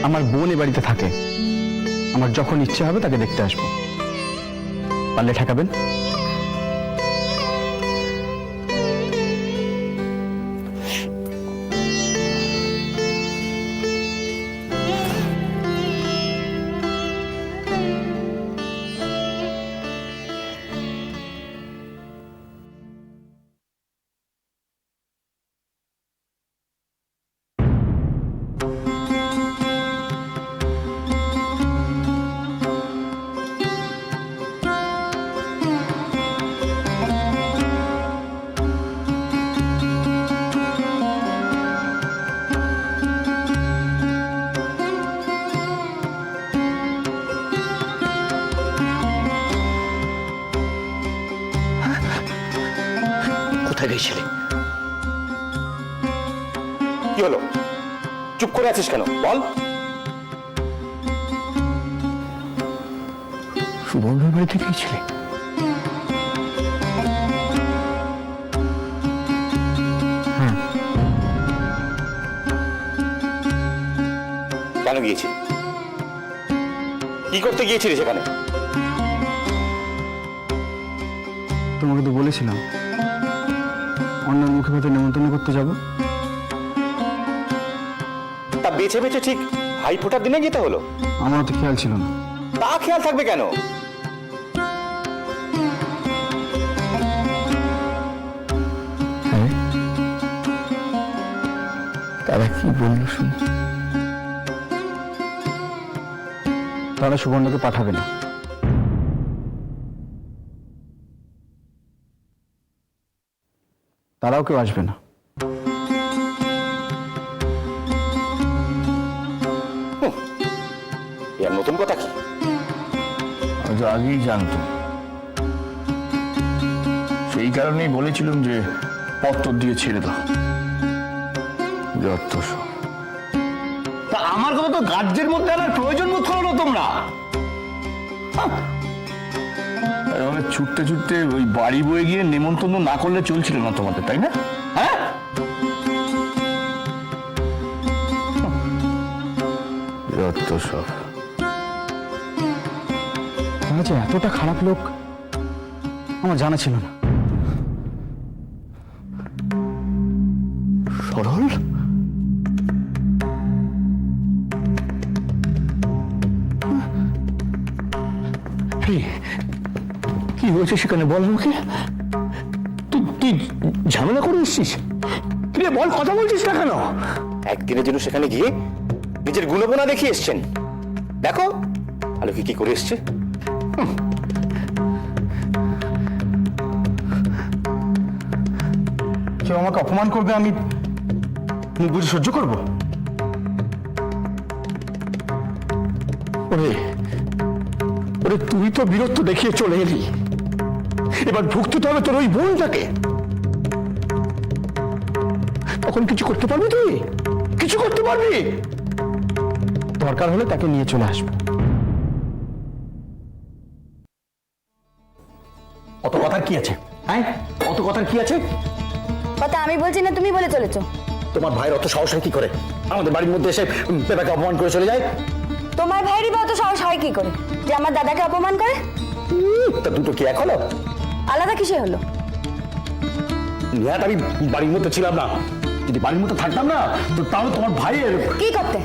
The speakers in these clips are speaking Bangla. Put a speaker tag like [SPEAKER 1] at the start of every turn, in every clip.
[SPEAKER 1] আমার বোন এ বাড়িতে থাকে, আমার যখন ইচ্ছে হবে তাকে দেখতে আসবো। পারলে ঠেকাবেন?
[SPEAKER 2] কোথায় গেছিলে? কি হলো? চুপ করে আছিস কেন? বল।
[SPEAKER 1] সুবর্ণের বাড়িতে গিয়েছিলে?
[SPEAKER 2] কেন গিয়েছিলি? কি করতে গিয়েছিলি সেখানে?
[SPEAKER 1] তোমাকে তো বলেছিলাম অন্যের মুখে ভাতে নেমন্তন্ন করতে যাব।
[SPEAKER 2] তা বেছে বেছে ঠিক ভাই ফোটার দিনে যেতে হলো?
[SPEAKER 1] আমারও তো খেয়াল ছিল না।
[SPEAKER 2] তা খেয়াল থাকবে কেন?
[SPEAKER 1] তারা কি বললো শুনি? তারা সুবর্ণকে পাঠাবে না। তারাও কেউ আসবে না।
[SPEAKER 2] এর নতুন কথা কি?
[SPEAKER 3] আমি তো আগেই জানতাম, সেই কারণেই বলেছিলাম যে পত্তর দিয়ে ছেড়ে দাও। যত সব। তা আমার কথা তো গার্জের মধ্যে আনার প্রয়োজন বোধ করো না তোমরা। এভাবে ছুটতে ছুটতে ওই বাড়ি বয়ে গিয়ে নেমন্তন্ন না করলে চলছিল না তোমাদের, তাই না? হ্যাঁ, যত সব।
[SPEAKER 1] তারা যে এতটা খারাপ লোক আমার জানা ছিল না।
[SPEAKER 3] সরল, কি হয়েছে সেখানে বল আমাকে। তুই ঝামেলা করে এসছিস? তুই বল, কথা বলছিস না কেন?
[SPEAKER 2] একদিনের জন্য সেখানে গিয়ে নিজের গুণপনা দেখিয়ে এসছেন। দেখো আলোকে কি করে এসছে।
[SPEAKER 1] কেউ আমাকে অপমান করবে, আমি মুখ বুঝে সহ্য করব?
[SPEAKER 3] ওরে ওরে, তুই তো বীরত্ব দেখিয়ে চলে এলি, এবার ভুগতে হবে তোর ওই বোনটাকে। তখন কিছু করতে পারবি? তুই কিছু করতে পারবি?
[SPEAKER 1] দরকার হলে তাকে নিয়ে চলে আসবো।
[SPEAKER 3] অত কথার কি আছে? হ্যাঁ, অত কথার কি আছে?
[SPEAKER 4] কথা আমি বলছি না, তুমি বলে চলেছো।
[SPEAKER 3] তোমার ভাইয়ের অত সাহস হয় কি করে আমাদের বাড়ির মধ্যে এসে পেপাকে অপমান করে চলে যায়?
[SPEAKER 4] তোমার ভাইয়েরই বা অত সাহস হয় কি করে যে আমার দাদাকে অপমান করে?
[SPEAKER 3] তা দুটো কি এক হলো?
[SPEAKER 4] আলাদা কিসে হলো?
[SPEAKER 3] নিহাত আমি বাড়ির মধ্যে ছিলাম না, যদি বাড়ির মধ্যে থাকতাম না তো তাহলে তোমার ভাইয়ের
[SPEAKER 4] কি করতে?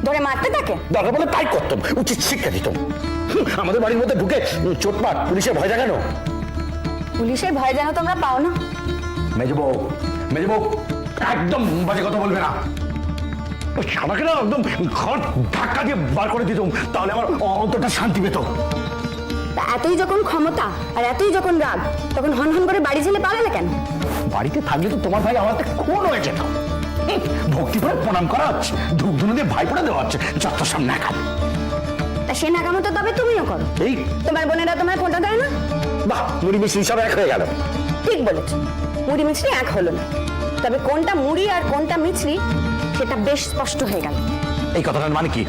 [SPEAKER 4] ধরে মারতে তাকে?
[SPEAKER 3] দরকার বলে তাই করতাম, উচিত শিক্ষা দিতাম। আমাদের বাড়ির মধ্যে ঢুকে চোটপাট পুলিশের ভয় দেখানো।
[SPEAKER 4] পুলিশের ভয় যেন তোমরা পাও না।
[SPEAKER 3] মেজবউ মেজবউ, একদম বাজে কথা বলবে না। আমাকে না একদম ঘর ধাক্কা দিয়ে বার করে দিতাম, তাহলে আমার অন্তরটা শান্তি পেত।
[SPEAKER 4] তা এতই যখন ক্ষমতা আর এতই যখন রাগ, তখন হন হন করে বাড়ি ছেলে পালালে কেন?
[SPEAKER 3] বাড়িতে থাকলে তো তোমার ভাই আমার খুন হয়ে যেত। ভক্তি করে প্রণাম করা হচ্ছে, ধূপ ধুনো দিয়ে ভাই পড়া দেওয়া হচ্ছে, যত সামনে একা।
[SPEAKER 4] তা সে নাকামো তো তবে তুমিও করো।
[SPEAKER 3] এই
[SPEAKER 4] তোমার বোনেরা তোমার ফোনটা দেয় না?
[SPEAKER 3] বাহ, মুড়ি মিষ্টি সব এক হয়ে গেল।
[SPEAKER 4] ঠিক বলেছ, মুড়ি মিছরি এক হলো না, তবে কোনটা মুড়ি আর কোনটা মিছরি সেটা বেশ স্পষ্ট হয়ে গেল।
[SPEAKER 3] এই কথাটার মানে কি?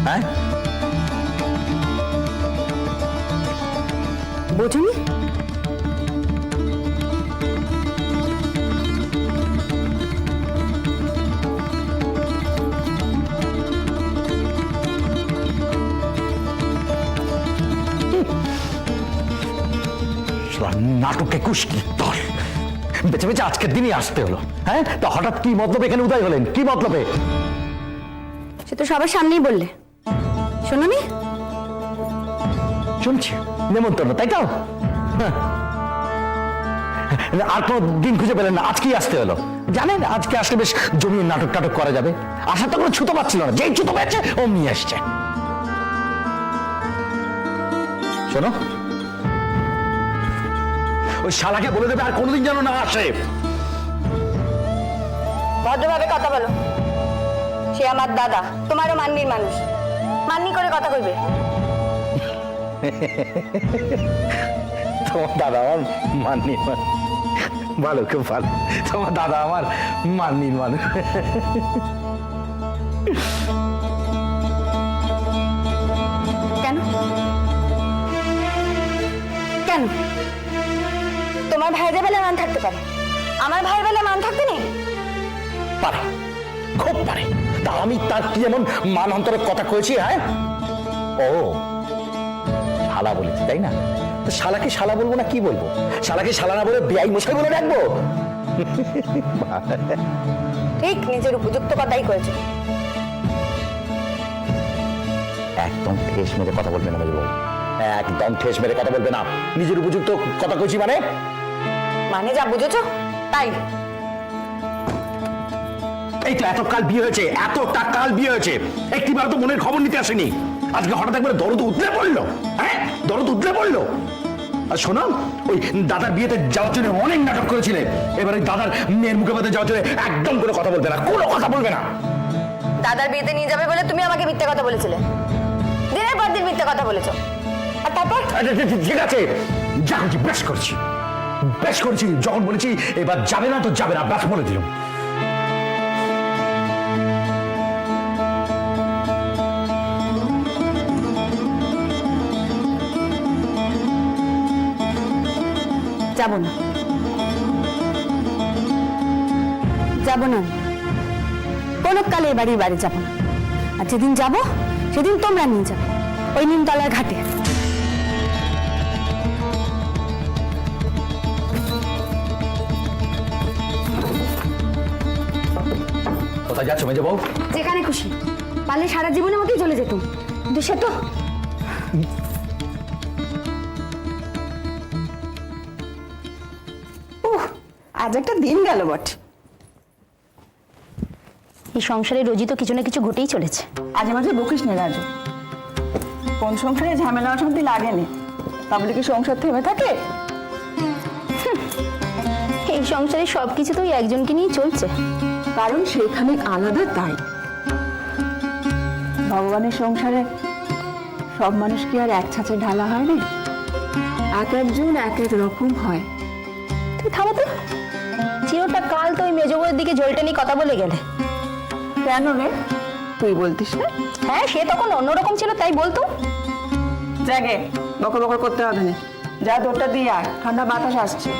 [SPEAKER 3] হ্যাঁ,
[SPEAKER 4] বোঝনি?
[SPEAKER 3] নাটকে কুস্কি দল বেছে বেছে আজকের দিনই আসতে হলো। হ্যাঁ, তো হঠাৎ কি মতলবে এখানে উদয় হলেন? কি মতলবে?
[SPEAKER 4] সে তো সবার সামনেই বললে, শোনোনি?
[SPEAKER 3] শুনছি নেমন্তন্ন, তাই তো? হ্যাঁ। আর কোনো দিন খুঁজে পেলেন না, আজকেই আসতে হলো। জানেন আজকে আসলে বেশ জমিয়ে নাটক টাটক করা যাবে। আসার তো কোনো ছুতো পাচ্ছিল না, যেই ছুতো পেয়েছে অমনি আসছে। শোনো, ওই শালাকে বলে দেবে আর কোনোদিন যেন না আসে।
[SPEAKER 4] ভদ্রভাবে কথা বলো। সে আমার দাদা, তোমারও মান্নির মানুষ, মান্নি করে কথা কইবে।
[SPEAKER 3] তোমার দাদা আমার মান্নির মানুষ, ভালো, খুব ভালো। তোমার দাদা আমার মান্নির মানুষ।
[SPEAKER 4] কেন কেন? তোমার ভাইয়ের বেলা মান থাকতে পারে, আমার ভাইয়ের বেলা মান থাকতে নেই?
[SPEAKER 3] পারে, খুব পারে। তা আমি তার কি এমন মান অন্তরের কথা কয়েছি? হ্যাঁ, ও শালা বলেছি তাই না? তো শালাকে শালা বলবো না কি বলবো? শালাকে শালা না বলে বেআই মশাই বলে রাখবো?
[SPEAKER 4] ঠিক নিজের উপযুক্ত কথাই করেছো।
[SPEAKER 3] একদম ঠেস মেরে কথা বলবে না মেজো বউ, একদম ঠেস মেরে কথা বলবে না। নিজের উপযুক্ত কথা কইছি মানে?
[SPEAKER 4] মানে যা বুঝেছো তাই।
[SPEAKER 3] এই তো এতকাল বিয়ে হয়েছে, এতটা কাল বিয়ে হয়েছে, একটিবার তো মনের খবর নিতে আসেনি। আজকে হঠাৎ একবার দরদ উতলে পড়লো। হ্যাঁ, দরদ উতলে পড়লো। আর শোনো, ওই দাদার বিয়েতে যাওয়ার জন্য অনেক নাটক করেছিলে, এবার ওই দাদার মেয়ের মুখে বাদে যাওয়ার জন্য একদম কোনো কথা বলবে না, কোনো কথা বলবে না।
[SPEAKER 4] দাদার বিয়েতে নিয়ে যাবে বলে তুমি আমাকে মিথ্যে কথা বলেছিলে, দিনের পর দিন মিথ্যে কথা বলেছো। আর তারপর
[SPEAKER 3] ঠিক আছে, যা করছি বেশ করছি, বেশ করেছি। যখন বলেছি এবার যাবে না তো যাবে না, ব্যাস বলে দিলাম।
[SPEAKER 4] যাব না, যাব না, কোনো কালে বাড়ির বাড়ি যাব না। আর যেদিন যাব সেদিন তোমরা নিয়ে যাবে ওই নিমতলার ঘাটে।
[SPEAKER 3] কোথায় যাচ্ছ মেজো বউ?
[SPEAKER 4] যেখানে খুশি, পারলে সারা জীবনের মতোই চলে যেত, কিন্তু সে তো
[SPEAKER 5] আজ একটা দিন গেল বটে।
[SPEAKER 4] এই সংসারে রোজই তো কিছু না কিছু ঘটেই চলেছে।
[SPEAKER 5] আজে মাঝে বকিস না রাজু, কোন সংসারে ঝামেলা অশান্তি লাগেনি, তা বলে কি সংসার থেমে থাকে?
[SPEAKER 4] এই সংসারে সবকিছু তো ওই একজনকে নিয়েই চলছে।
[SPEAKER 5] কারণ সেখানে আলাদা, তাই ভগবানের সংসারে সব মানুষ কি আর এক ছাঁচে ঢালা হয় না? এক একজন এক এক রকম হয়।
[SPEAKER 4] তুই থামো তো, চিরটা কাল তো ওই মেজবউয়ের দিকে জলটা নিয়ে কথা বলে গেলে।
[SPEAKER 5] কেন রে, তুই বলতিস না?
[SPEAKER 4] হ্যাঁ, সে তখন অন্যরকম ছিল তাই বলতো।
[SPEAKER 5] জাগে বকর বকর করতে হবে না, যা দৌড়টা দিয়ে আয়, ঠান্ডা বাতাস আসছে।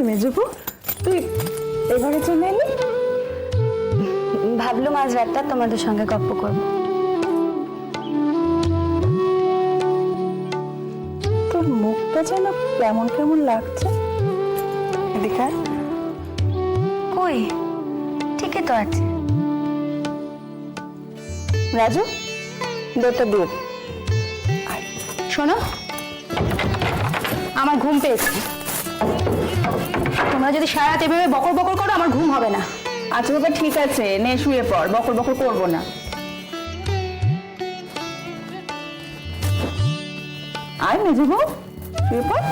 [SPEAKER 5] মেজবু, তুই এবারে চলে এলি?
[SPEAKER 4] ভাবলাম আজ রাতটা তোমাদের সঙ্গে গল্প করব।
[SPEAKER 5] তোর মুখটা যেন কেমন কেমন লাগছে। এদিকে আয়।
[SPEAKER 4] কই, ঠিকই তো আছে।
[SPEAKER 5] রাজু, দৌড়টা দিয়ে
[SPEAKER 4] শোনো, আমার ঘুম পেয়েছে। তোমরা যদি সারা রাত এভাবে বকর বকর করো আমার ঘুম হবে না।
[SPEAKER 5] আচ্ছা বাবা, ঠিক আছে, নে শুয়ে পড়, বকর বকর করবো না। আয় মেজবু, শুয়ে পড়।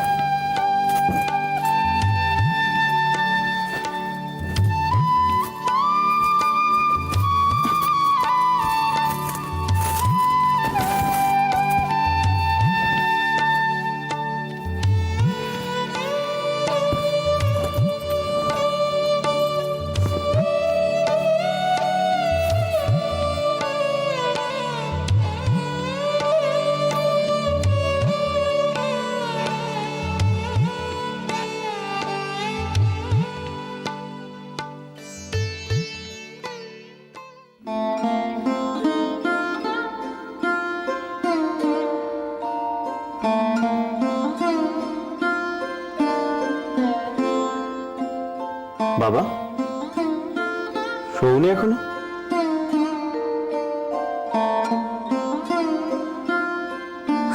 [SPEAKER 2] বাবা শোনি এখনো?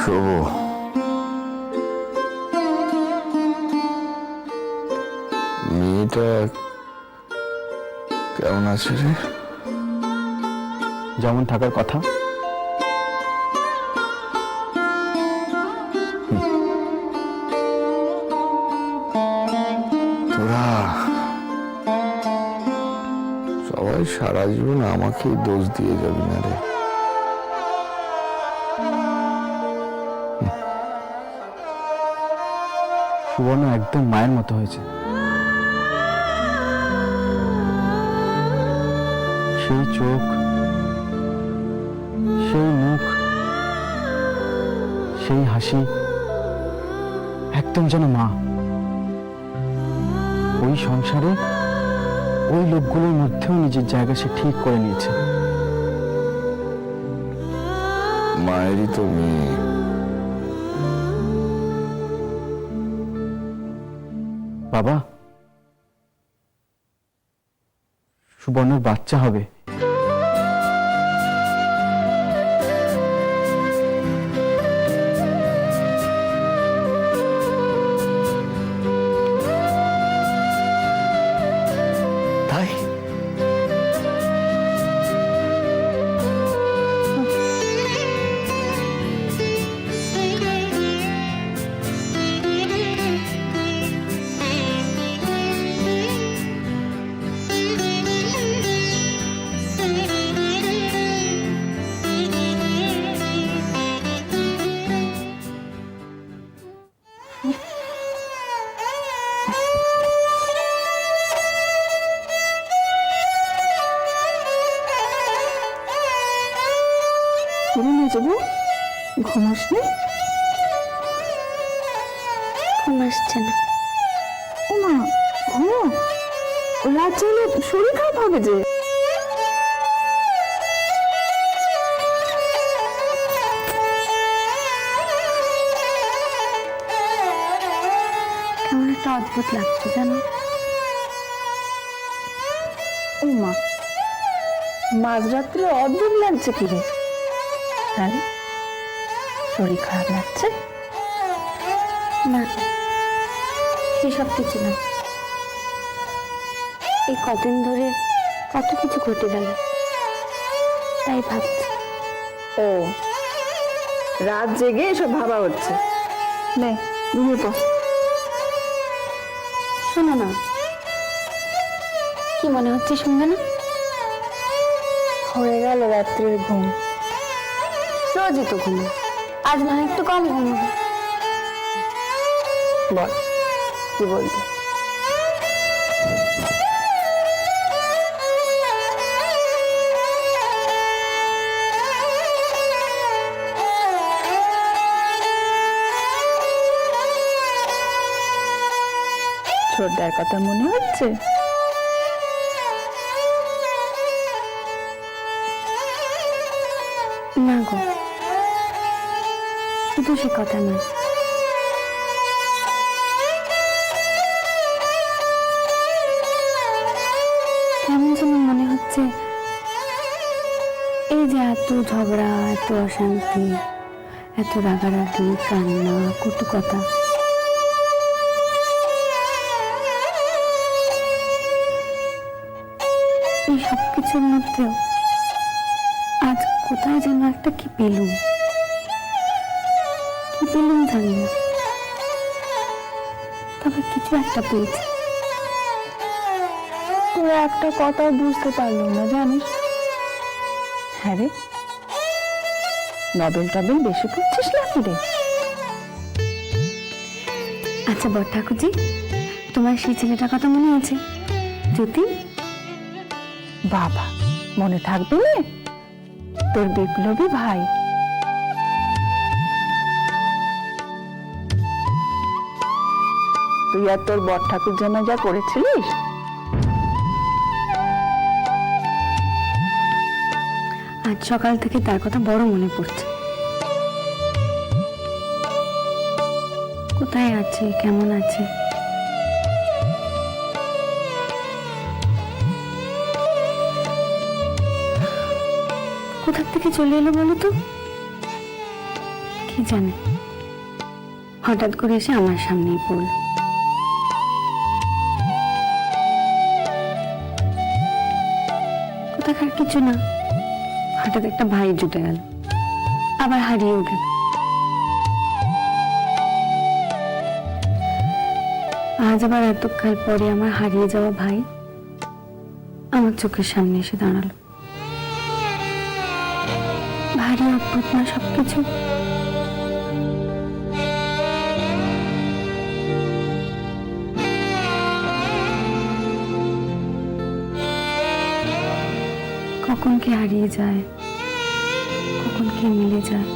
[SPEAKER 3] শোবো। মেয়েটা কেমন আছে রে?
[SPEAKER 1] যেমন থাকার কথা।
[SPEAKER 3] তোরা সবাই সারা জীবন আমাকেই দোষ দিয়ে যাবি না রে।
[SPEAKER 1] সুবর্ণ একদম মায়ের মতো হয়েছে। সেই চোখ, সেই মুখ, সেই হাসি, একদম যেন মা। ওই সংসারে ওই লোকগুলোর মধ্যেও নিজের জায়গা সে ঠিক করে নিয়েছে।
[SPEAKER 3] মায়েরই তো মেয়ে।
[SPEAKER 1] বাবা, সুবর্ণর বাচ্চা হবে।
[SPEAKER 2] তাই?
[SPEAKER 5] কিরে মেজবু, ঘুমাসনি?
[SPEAKER 4] ঘুম আসছে না।
[SPEAKER 5] ও মা, ঘুমো। রাত চলে শরীর খারাপ হবে যে।
[SPEAKER 4] কেমন একটা অদ্ভুত লাগছে জানো।
[SPEAKER 5] ও মা, মাঝরাত্রে অদ্ভুত লাগছে কিরে? হ্যাঁ, শরীর খারাপ লাগছে?
[SPEAKER 4] না, সেসব কিছু না। এই কদিন ধরে কত কিছু ঘটে গেল, তাই ভাবছি।
[SPEAKER 5] ও, রাত জেগে এসব ভাবা হচ্ছে। নে ঘুমিয়ে পড়।
[SPEAKER 4] শোনো না, কি মনে হচ্ছে শুনবে না?
[SPEAKER 5] হয়ে গেল রাত্রের ঘুম।
[SPEAKER 4] রোজই তো ঘুমো, আজ না একটু কম ঘুমোবে।
[SPEAKER 5] বল, কি বলবি? ছোটদার কথা মনে হচ্ছে?
[SPEAKER 4] না গো, শুধু সে কথা নয়, কেমন যেন মনে হচ্ছে এই যে এত ঝগড়া, এত অশান্তি, এত রাগারাগি, কান্না, কটু কথা, এই সব কিছুর মধ্যেও আজ কোথায় যেন একটা কি পেলুম জানি না, তবে কিছু একটা পেয়েছি।
[SPEAKER 5] তোর একটা কথা বুঝতে পারলাম না জানিস? হ্যাঁ রে, নবেল টবেল বেশি পড়ছিস নাকি রে?
[SPEAKER 4] আচ্ছা বড় ঠাকুরজি, তোমার সেই ছেলেটার কথা মনে আছে? যতীন।
[SPEAKER 5] বাবা, মনে থাকবে না? তোর বিপ্লবী ভাই। তুই আর তোর বড় ঠাকুর জন্য যা করেছিলিস,
[SPEAKER 4] আজ সকাল থেকে তার কথা বড় মনে পড়ছে। কোথায় আছে, কেমন আছে? কোথা থেকে চলে এলো বলো তো? কি জানে, হঠাৎ করে এসে আমার সামনেই পড়ল। কোথাকার কিছু না, হঠাৎ একটা ভাই জুটে গেল, আবার হারিয়েও গেল। আজ আবার এতকাল পরে আমার হারিয়ে যাওয়া ভাই আমার চোখের সামনে এসে দাঁড়ালো। ভারী অদ্ভুত না সবকিছু? কখন কে হারিয়ে যায়, কখন কে মিলে যায়।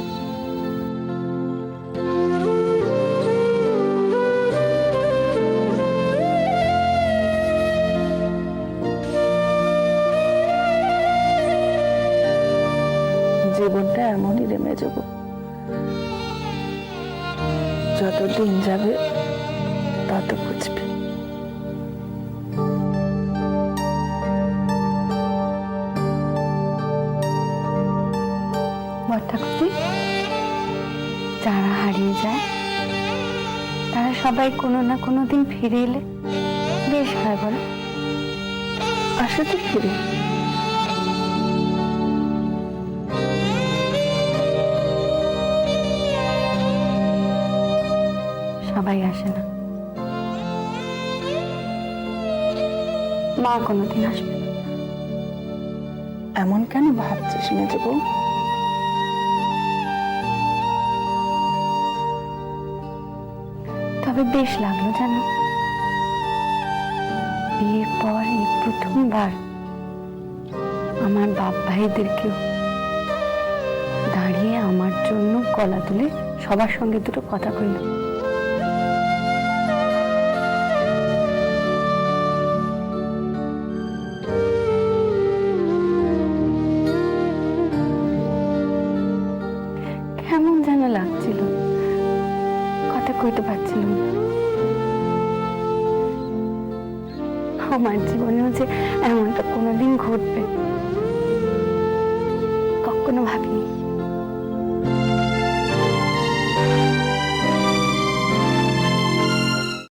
[SPEAKER 5] জীবনটা এমনই রে মেজবু, যত দিন যাবে তত বুঝবে।
[SPEAKER 4] বর্তাকুতি, যারা হারিয়ে যায় তারা সবাই কোনো না কোনো দিন ফিরে এলে বেশ হয় বলো।
[SPEAKER 5] আসে তো ফিরে,
[SPEAKER 4] সবাই আসে না, মা কোনোদিন আসবে না।
[SPEAKER 5] এমন কেন ভাবছিস মেজবু?
[SPEAKER 4] তবে বেশ লাগলো জানো, বিয়ের পর এই প্রথমবার আমার বাপ ভাইদেরকেও দাঁড়িয়ে আমার জন্য গলা তুলে সবার সঙ্গে দুটো কথা কইল। কেমন যেন লাগছিল, কথা কইতে পারছিলাম না। আমার জীবনেও যে এমনটা কোনোদিন ঘটবে কখনো ভাবিনি।